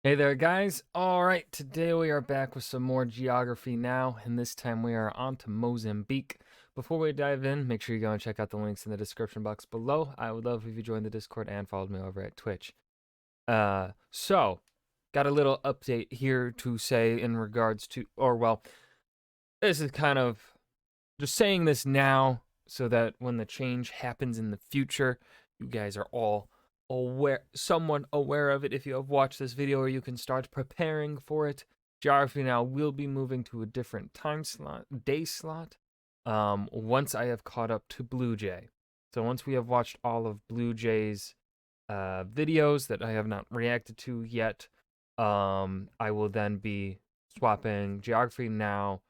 Hey there, guys. All right, today we are back with some more geography now, and this time we are on to Mozambique. Before we dive in, make sure you go and check out the links in the description box below. I would love if you joined the Discord and followed me over at Twitch. Got a little update here to say in regards to, this is kind of just saying this now so that when the change happens in the future, you guys are all somewhat aware of it if you have watched this video, or you can start preparing for it. Geography now will be moving to a different day slot, once I have caught up to Blue Jay. So once we have watched all of Blue Jay's videos that I have not reacted to yet, I will then be swapping Geography now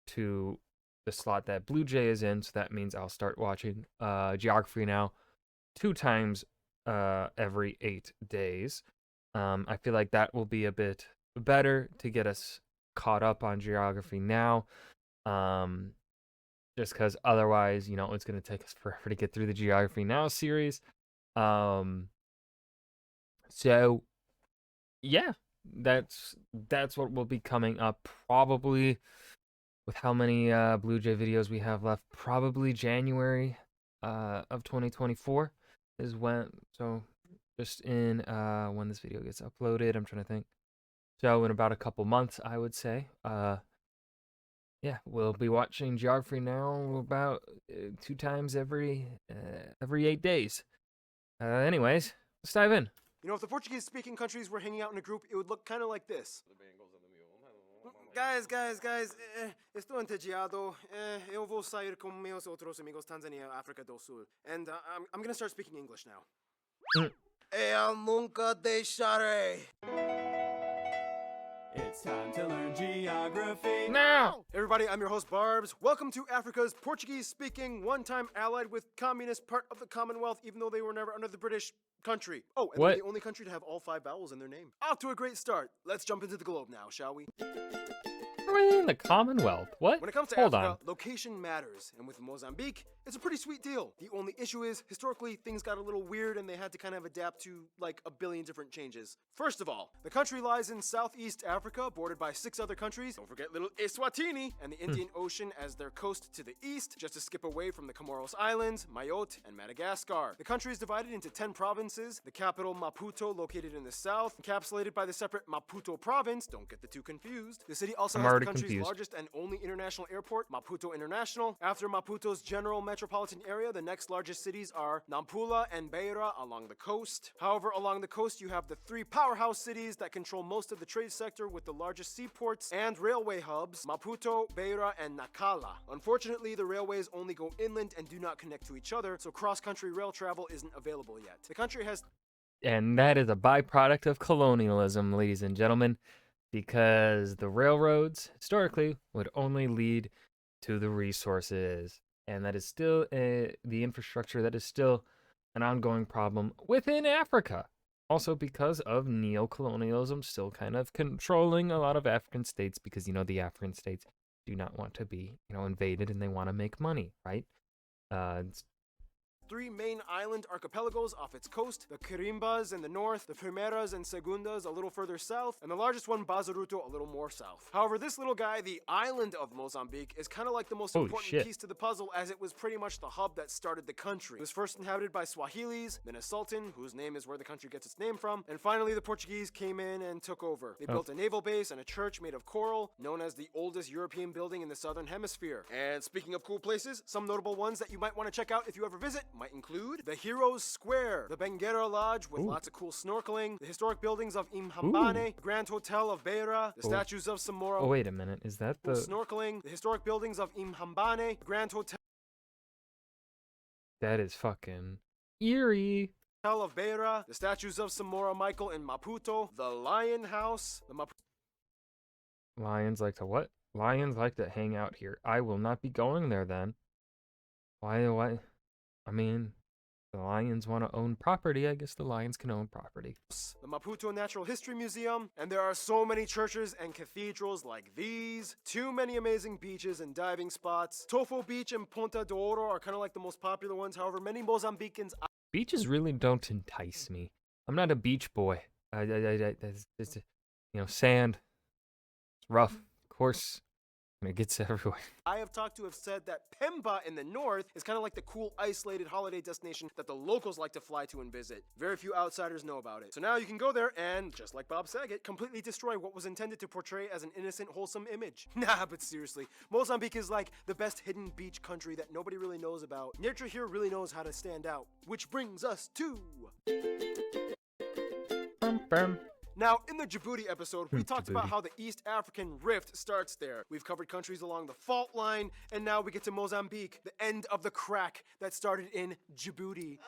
to the slot that Blue Jay is in. So that means I'll start watching Geography now 2 times every 8 days. I feel like that will be a bit better to get us caught up on Geography now. Just because otherwise, it's going to take us forever to get through the Geography Now series. So yeah, that's what will be coming up probably. With how many Blue Jay videos we have left, probably January of 2024 is when. So just in when this video gets uploaded, I'm trying to think. So in about a couple months, I would say. Yeah, we'll be watching Geography Now about 2 times every 8 days. Anyways, let's dive in. You know, if the Portuguese-speaking countries were hanging out in a group, it would look kind of like this. Guys, estou entediado. Eu vou sair com meus outros amigos Tanzania, África do Sul. And I'm gonna start speaking English now. Eu nunca deixarei. It's time to learn geography now! Everybody, I'm your host Barbs. Welcome to Africa's Portuguese-speaking, one-time allied with communist part of the Commonwealth, even though they were never under the British country. Oh, and they're the only country to have all 5 vowels in their name. Off to a great start. Let's jump into the globe now, shall we? Are we in the Commonwealth? What? When it comes to Africa, location matters, and with Mozambique, it's a pretty sweet deal. The only issue is, historically, things got a little weird and they had to kind of adapt to, like, a billion different changes. First of all, the country lies in Southeast Africa, bordered by 6 other countries. Don't forget little Eswatini and the Indian Ocean as their coast to the east, just to skip away from the Comoros Islands, Mayotte, and Madagascar. The country is divided into 10 provinces, the capital Maputo located in the south, encapsulated by the separate Maputo province, don't get the two confused. The city also has the country's largest and only international airport, Maputo International. After Maputo's general metropolitan area, the next largest cities are Nampula and Beira along the coast. However, along the coast you have the 3 powerhouse cities that control most of the trade sector with the largest seaports and railway hubs, Maputo, Beira, and Nacala. Unfortunately, the railways only go inland and do not connect to each other, so cross-country rail travel isn't available yet. The country has... And that is a byproduct of colonialism, ladies and gentlemen, because the railroads historically would only lead to the resources, and that is still the infrastructure that is still an ongoing problem within Africa. Also because of neocolonialism still kind of controlling a lot of African states, because the African states do not want to be invaded, and they want to make money, right? 3 main island archipelagos off its coast, the Quirimbas in the north, the Primeras and Segundas a little further south, and the largest one, Bazaruto, a little more south. However, this little guy, the island of Mozambique, is kind of like the most important piece to the puzzle, as it was pretty much the hub that started the country. It was first inhabited by Swahilis, then a sultan, whose name is where the country gets its name from, and finally the Portuguese came in and took over. They built a naval base and a church made of coral, known as the oldest European building in the southern hemisphere. And speaking of cool places, some notable ones that you might want to check out if you ever visit might include the Heroes Square, the Benguera Lodge with lots of cool snorkeling, the historic buildings of Imhambane, the Grand Hotel of Beira, the statues of Samora. Oh, wait a minute. Is that the snorkeling, the historic buildings of Imhambane, the Grand Hotel. That is fucking eerie. Of Beira, the statues of Samora Michael in Maputo, the Lion House, the Lions like to what? Lions like to hang out here. I will not be going there then. Why? I mean, the lions want to own property. I guess the lions can own property. The Maputo Natural History Museum, and there are so many churches and cathedrals like these. Too many amazing beaches and diving spots. Tofo Beach and Ponta do Oro are kind of like the most popular ones. However, many Mozambicans... Beaches really don't entice me. I'm not a beach boy. sand. It's rough. Of course, and it gets everywhere. I have talked to have said that Pemba in the north is kind of like the cool isolated holiday destination that the locals like to fly to and visit. Very few outsiders know about it. So now you can go there and, just like Bob Saget, completely destroy what was intended to portray as an innocent, wholesome image. Nah, but seriously, Mozambique is like the best hidden beach country that nobody really knows about. Nature here really knows how to stand out. Which brings us to... Bum. Now, in the Djibouti episode, we talked about how the East African Rift starts there. We've covered countries along the fault line, and now we get to Mozambique, the end of the crack that started in Djibouti.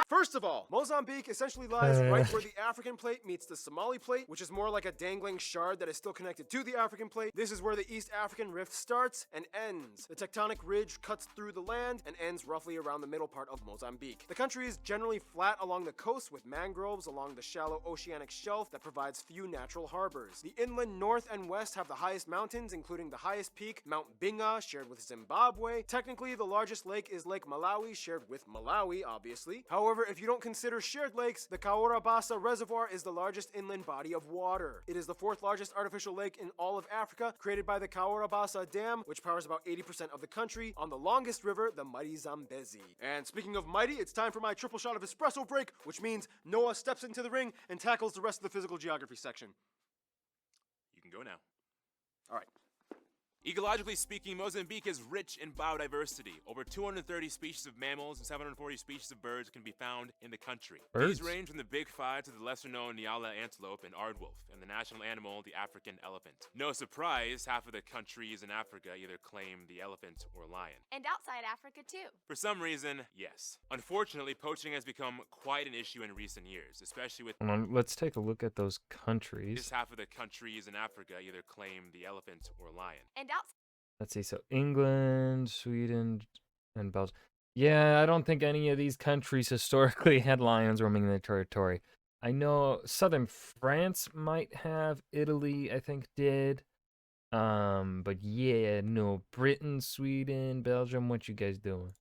First of all, Mozambique essentially lies right where the African plate meets the Somali plate, which is more like a dangling shard that is still connected to the African plate. This is where the East African Rift starts and ends. The tectonic ridge cuts through the land and ends roughly around the middle part of Mozambique. The country is generally flat along the coast with mangroves along the shallow oceanic shelf that provides few natural harbors. The inland north and west have the highest mountains, including the highest peak, Mount Binga, shared with Zimbabwe. Technically, the largest lake is Lake Malawi, shared with Malawi, obviously. However, if you don't consider shared lakes, the Kaurabasa Reservoir is the largest inland body of water. It is the fourth largest artificial lake in all of Africa, created by the Kaurabasa Dam, which powers about 80% of the country, on the longest river, the mighty Zambezi. And speaking of mighty, it's time for my triple shot of Espresso Break, which means Noah steps into the ring and tackles the rest of the physical geography section. You can go now. All right. Ecologically speaking, Mozambique is rich in biodiversity. Over 230 species of mammals and 740 species of birds can be found in the country. Birds? These range from the big five to the lesser-known Nyala antelope and aardwolf, and the national animal, the African elephant. No surprise, half of the countries in Africa either claim the elephant or lion. And outside Africa, too. For some reason, yes. Unfortunately, poaching has become quite an issue in recent years, especially with Hold on, let's take a look at those countries. this half of the countries in Africa either claim the elephant or lion. And Let's see. So England, Sweden, and Belgium. Yeah, I don't think any of these countries historically had lions roaming their territory. I know southern France might have. Italy, I think, did. But yeah, no. Britain, Sweden, Belgium. What you guys doing?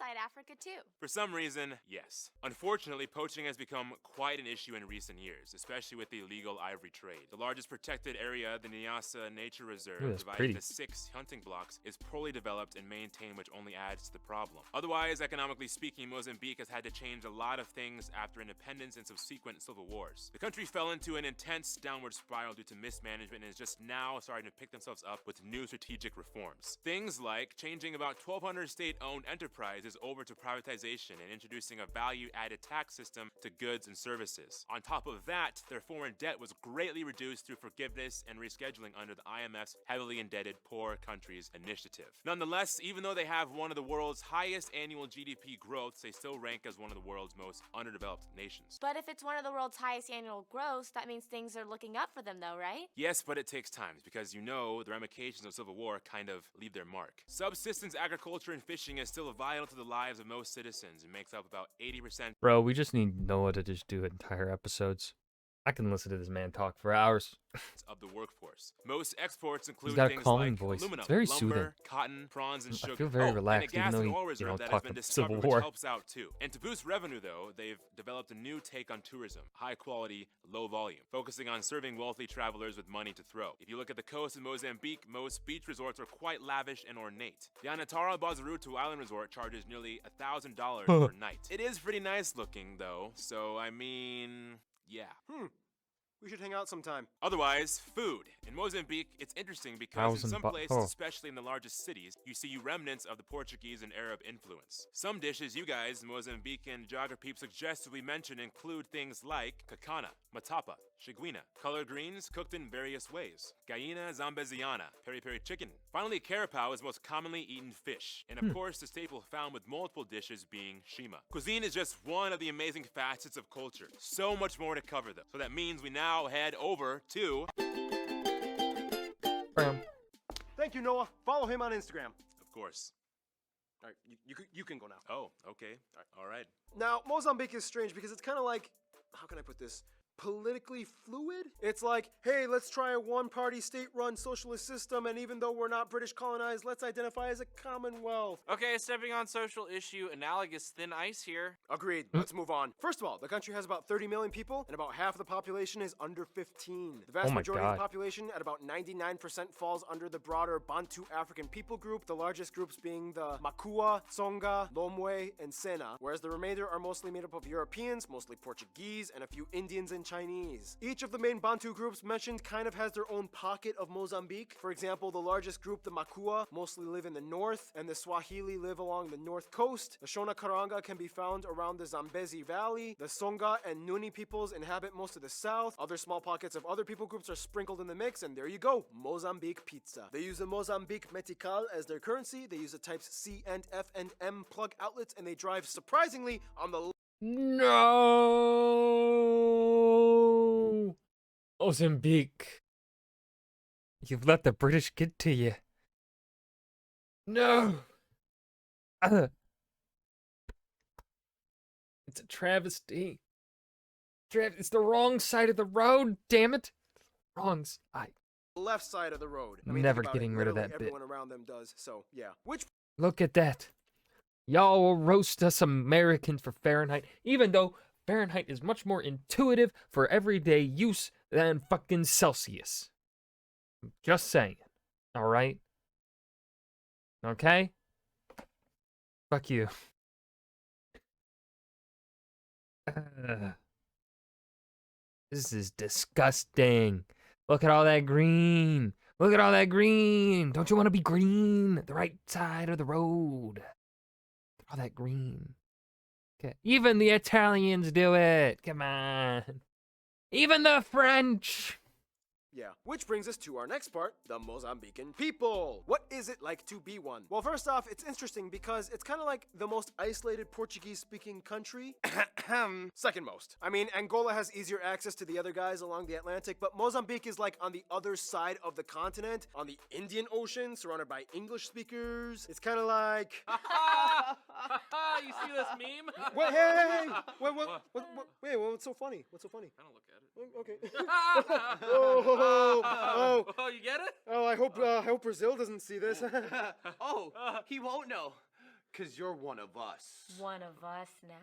outside Africa, too. For some reason, yes. Unfortunately, poaching has become quite an issue in recent years, especially with the illegal ivory trade. The largest protected area, the Nyasa Nature Reserve, Ooh, that's divided pretty. into 6 hunting blocks, is poorly developed and maintained, which only adds to the problem. Otherwise, economically speaking, Mozambique has had to change a lot of things after independence and subsequent civil wars. The country fell into an intense downward spiral due to mismanagement and is just now starting to pick themselves up with new strategic reforms. Things like changing about 1,200 state-owned enterprises over to privatization and introducing a value-added tax system to goods and services. On top of that, their foreign debt was greatly reduced through forgiveness and rescheduling under the IMF's Heavily Indebted Poor Countries Initiative. Nonetheless, even though they have one of the world's highest annual GDP growths, they still rank as one of the world's most underdeveloped nations. But if it's one of the world's highest annual growths, that means things are looking up for them, though, right? Yes, but it takes time because you know the ramifications of civil war kind of leave their mark. Subsistence agriculture and fishing is still vital to the lives of most citizens and makes up about 80% Bro, we just need Noah to just do entire episodes. I can listen to this man talk for hours. of the workforce. Most exports include got a things calming like voice. aluminum, It's very lumber, soothing. cotton, prawns, and I sugar. feel very relaxed, and a gas even though and oil he, reserve that has talked been about Civil discovered, War. which helps out too. And to boost revenue, though, they've developed a new take on tourism: high quality, low volume, focusing on serving wealthy travelers with money to throw. If you look at the coast of Mozambique, most beach resorts are quite lavish and ornate. The Anatara Bazarutu Island Resort charges nearly $1,000 per night. It is pretty nice looking, though, so I mean, yeah. We should hang out sometime. Otherwise, food. In Mozambique, it's interesting because in some places, especially in the largest cities, you see remnants of the Portuguese and Arab influence. Some dishes you guys, Mozambican geography suggestively mention include things like kakana, matapa, shiguina, collard greens cooked in various ways, gallina zambeziana, peri-peri chicken. Finally, carapau is most commonly eaten fish, and of course the staple found with multiple dishes being shima. Cuisine is just one of the amazing facets of culture. So much more to cover though. So that means we now head over to... Thank you, Noah. Follow him on Instagram. Of course. All right, you can go now. Oh, okay. All right. Now, Mozambique is strange because it's kind of like, how can I put this? politically fluid. It's like, hey, let's try a one-party state-run socialist system, and even though we're not British colonized, let's identify as a commonwealth. Okay, stepping on social issue, analogous thin ice here. Agreed. Let's move on. First of all, the country has about 30 million people, and about half of the population is under 15. The vast Oh my majority of God. the population, at about 99%, falls under the broader Bantu African people group, the largest groups being the Makua, Tsonga, Lomwe, and Sena, whereas the remainder are mostly made up of Europeans, mostly Portuguese, and a few Indians and Chinese. Each of the main Bantu groups mentioned kind of has their own pocket of Mozambique. For example, the largest group, the Makua, mostly live in the north, and the Swahili live along the north coast. The Shona Karanga can be found around the Zambezi Valley. The Songa and Nuni peoples inhabit most of the south. Other small pockets of other people groups are sprinkled in the mix, and there you go, Mozambique pizza. They use the Mozambique Metical as their currency. They use the types C and F and M plug outlets, and they drive surprisingly on the No! Mozambique. You've let the British get to you. No! It's a travesty. It's the wrong side of the road, damn it. Wrong side. left side of the road. Never think about getting it, rid of literally that bit. everyone around them does, so yeah. Which Look at that. Y'all will roast us Americans for Fahrenheit, even though Fahrenheit is much more intuitive for everyday use than fucking Celsius. Just saying. Alright? Okay? Fuck you. This is disgusting. Look at all that green. Look at all that green. Don't you want to be green? The right side of the road. All that green. Okay. Even the Italians do it. Come on. Even the French. Yeah, which brings us to our next part, the Mozambican people. What is it like to be one? Well, first off, it's interesting because it's kind of like the most isolated Portuguese-speaking country. Second most. I mean, Angola has easier access to the other guys along the Atlantic, but Mozambique is like on the other side of the continent, on the Indian Ocean, surrounded by English speakers. It's kind of like... You see this meme? Wait, hey! Wait, what's so funny? What's so funny? I don't look at it. Okay. Oh, Oh, you get it? oh, I hope Brazil doesn't see this. Oh, he won't know. Because you're one of us. One of us now.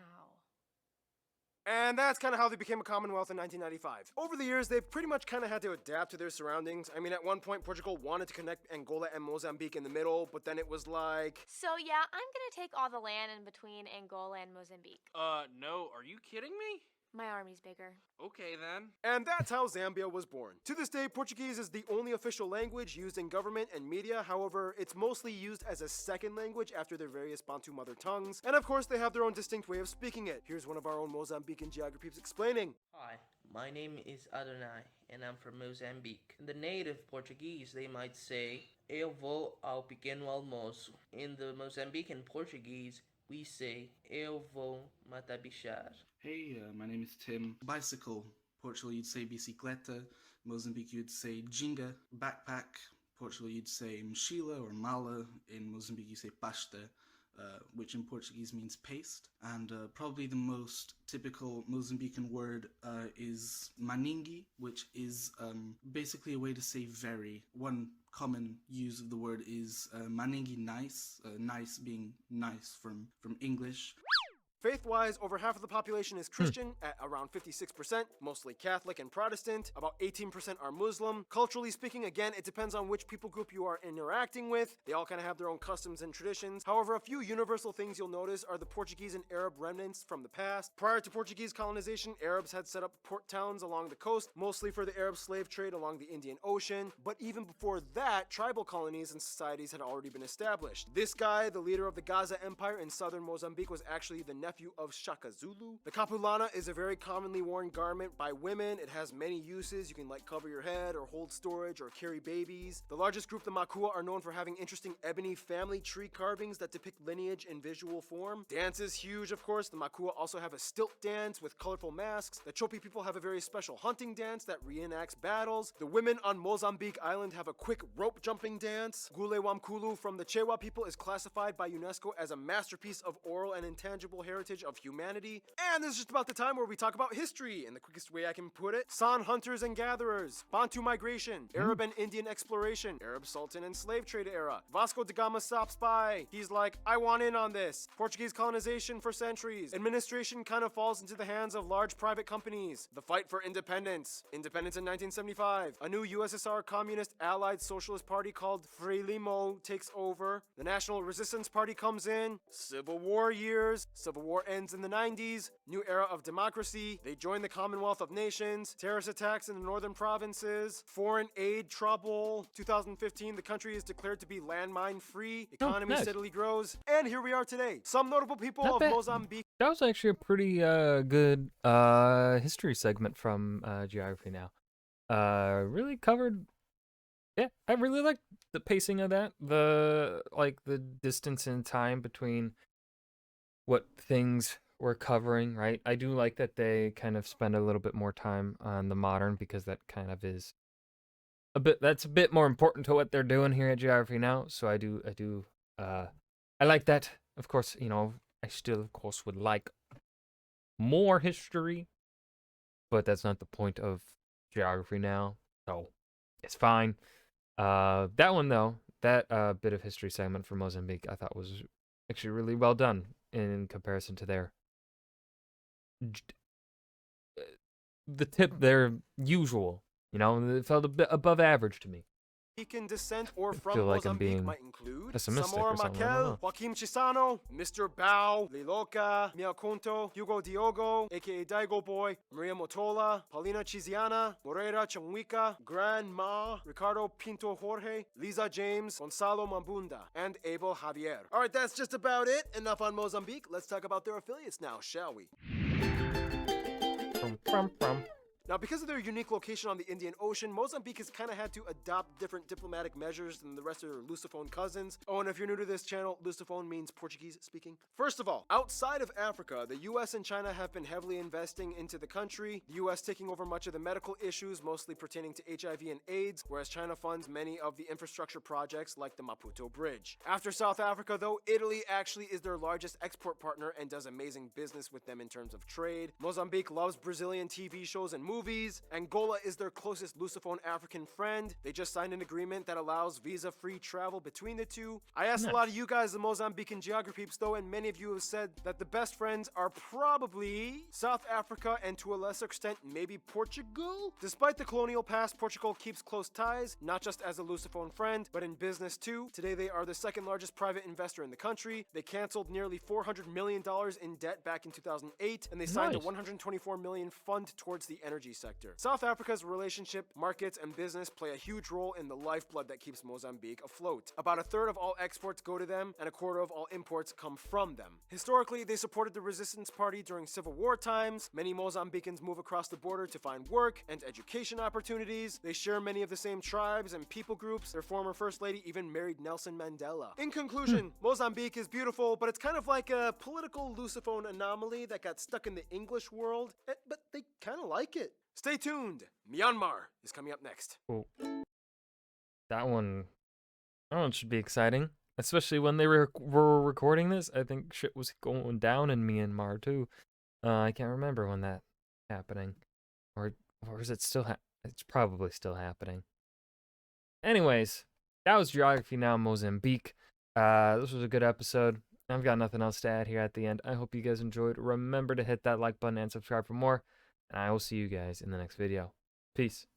And that's kind of how they became a commonwealth in 1995. Over the years, they've pretty much kind of had to adapt to their surroundings. I mean, at one point, Portugal wanted to connect Angola and Mozambique in the middle, but then it was like... So yeah, I'm gonna take all the land in between Angola and Mozambique. No, are you kidding me? My army's bigger. Okay then. And that's how Zambia was born. To this day, Portuguese is the only official language used in government and media. However, it's mostly used as a second language after their various Bantu mother tongues. And of course, they have their own distinct way of speaking it. Here's one of our own Mozambican geographers explaining. Hi, my name is Adonai, and I'm from Mozambique. In the native Portuguese, they might say, Eu vou ao pequeno almoço. In the Mozambican Portuguese, we say, Eu vou matar bichar. Hey, my name is Tim. Bicycle, Portugal you'd say bicicleta, Mozambique you'd say ginga. Backpack, Portugal you'd say mochila or mala, in Mozambique you say pasta, which in Portuguese means paste. And probably the most typical Mozambican word is maningi, which is basically a way to say very. One common use of the word is maningi nice, nice being nice from English. Faith-wise, over half of the population is Christian at around 56%, mostly Catholic and Protestant. About 18% are Muslim. Culturally speaking, again, it depends on which people group you are interacting with. They all kind of have their own customs and traditions. However, a few universal things you'll notice are the Portuguese and Arab remnants from the past. Prior to Portuguese colonization, Arabs had set up port towns along the coast, mostly for the Arab slave trade along the Indian Ocean. But even before that, tribal colonies and societies had already been established. This guy, the leader of the Gaza Empire in southern Mozambique, was actually the nephew of Shaka Zulu. The capulana is a very commonly worn garment by women. It has many uses. You can like cover your head or hold storage or carry babies. The largest group, the Makua, are known for having interesting ebony family tree carvings that depict lineage in visual form. Dance is huge, of course. The Makua also have a stilt dance with colorful masks. The Chopi people have a very special hunting dance that reenacts battles. The women on Mozambique Island have a quick rope jumping dance. Gule Wamkulu from the Chewa people is classified by UNESCO as a masterpiece of oral and intangible heritage. heritage of humanity. And this is just about the time where we talk about history, in the quickest way I can put it. San hunters and gatherers, Bantu migration, Arab and Indian exploration, Arab sultan and slave trade era. Vasco da Gama stops by. He's like, I want in on this. Portuguese colonization for centuries. Administration kind of falls into the hands of large private companies. The fight for independence. Independence in 1975. A new USSR Communist Allied Socialist Party called Frelimo takes over. The National Resistance Party comes in. Civil War years. Civil War ends in the 90s. New era of democracy. They join the Commonwealth of Nations. Terrorist attacks in the northern provinces. Foreign aid trouble. 2015, the country is declared to be landmine free. Economy nice. steadily grows. And here we are today. Some notable people Not of bad. Mozambique. That was actually a pretty good history segment from Geography Now. Really covered. Yeah, I really liked the pacing of that. The distance in time between what things we're covering, right? I do like that they kind of spend a little bit more time on the modern, because that kind of is that's a bit more important to what they're doing here at Geography Now. So I like that. Of course, I still of course would like more history, but that's not the point of Geography Now. So it's fine. That one though, that bit of history segment for Mozambique, I thought was actually really well done in comparison to their usual. It felt a bit above average to me. Descent or from feel like I'm Mozambique being might include pessimistic Samora or something, I don't Makel, know. Joaquim Chisano, Mr. Bao, Liloka, Mia Conto, Hugo Diogo, aka Daigo Boy, Maria Motola, Paulina Chiziana, Moreira Chamwika, Grandma, Ricardo Pinto Jorge, Lisa James, Gonzalo Mambunda, and Abel Javier. Alright, that's just about it. Enough on Mozambique. Let's talk about their affiliates now, shall we? Now, because of their unique location on the Indian Ocean, Mozambique has kind of had to adopt different diplomatic measures than the rest of their Lusophone cousins. Oh, and if you're new to this channel, Lusophone means Portuguese speaking. First of all, outside of Africa, the US and China have been heavily investing into the country, the US taking over much of the medical issues, mostly pertaining to HIV and AIDS, whereas China funds many of the infrastructure projects like the Maputo Bridge. After South Africa, though, Italy actually is their largest export partner and does amazing business with them in terms of trade. Mozambique loves Brazilian TV shows and movies. Angola is their closest Lusophone African friend. They just signed an agreement that allows visa-free travel between the two. I asked a lot of you guys, the Mozambican geography peeps, though, and many of you have said that the best friends are probably South Africa and to a lesser extent, maybe Portugal? Despite the colonial past, Portugal keeps close ties, not just as a Lusophone friend, but in business too. Today they are the second largest private investor in the country. They canceled nearly $400 million in debt back in 2008, and they signed a $124 million fund towards the energy sector. South Africa's relationship, markets, and business play a huge role in the lifeblood that keeps Mozambique afloat. About a third of all exports go to them, and a quarter of all imports come from them. Historically, they supported the resistance party during Civil War times. Many Mozambicans move across the border to find work and education opportunities. They share many of the same tribes and people groups. Their former first lady even married Nelson Mandela. In conclusion, Mozambique is beautiful, but it's kind of like a political Lusophone anomaly that got stuck in the English world, but they kind of like it. Stay tuned. Myanmar is coming up next. Cool. That one should be exciting, especially when they were recording this. I think shit was going down in Myanmar too. I can't remember when that happening, or is it still? It's probably still happening. Anyways, that was Geography Now Mozambique. This was a good episode. I've got nothing else to add here at the end. I hope you guys enjoyed. Remember to hit that like button and subscribe for more. And I will see you guys in the next video. Peace.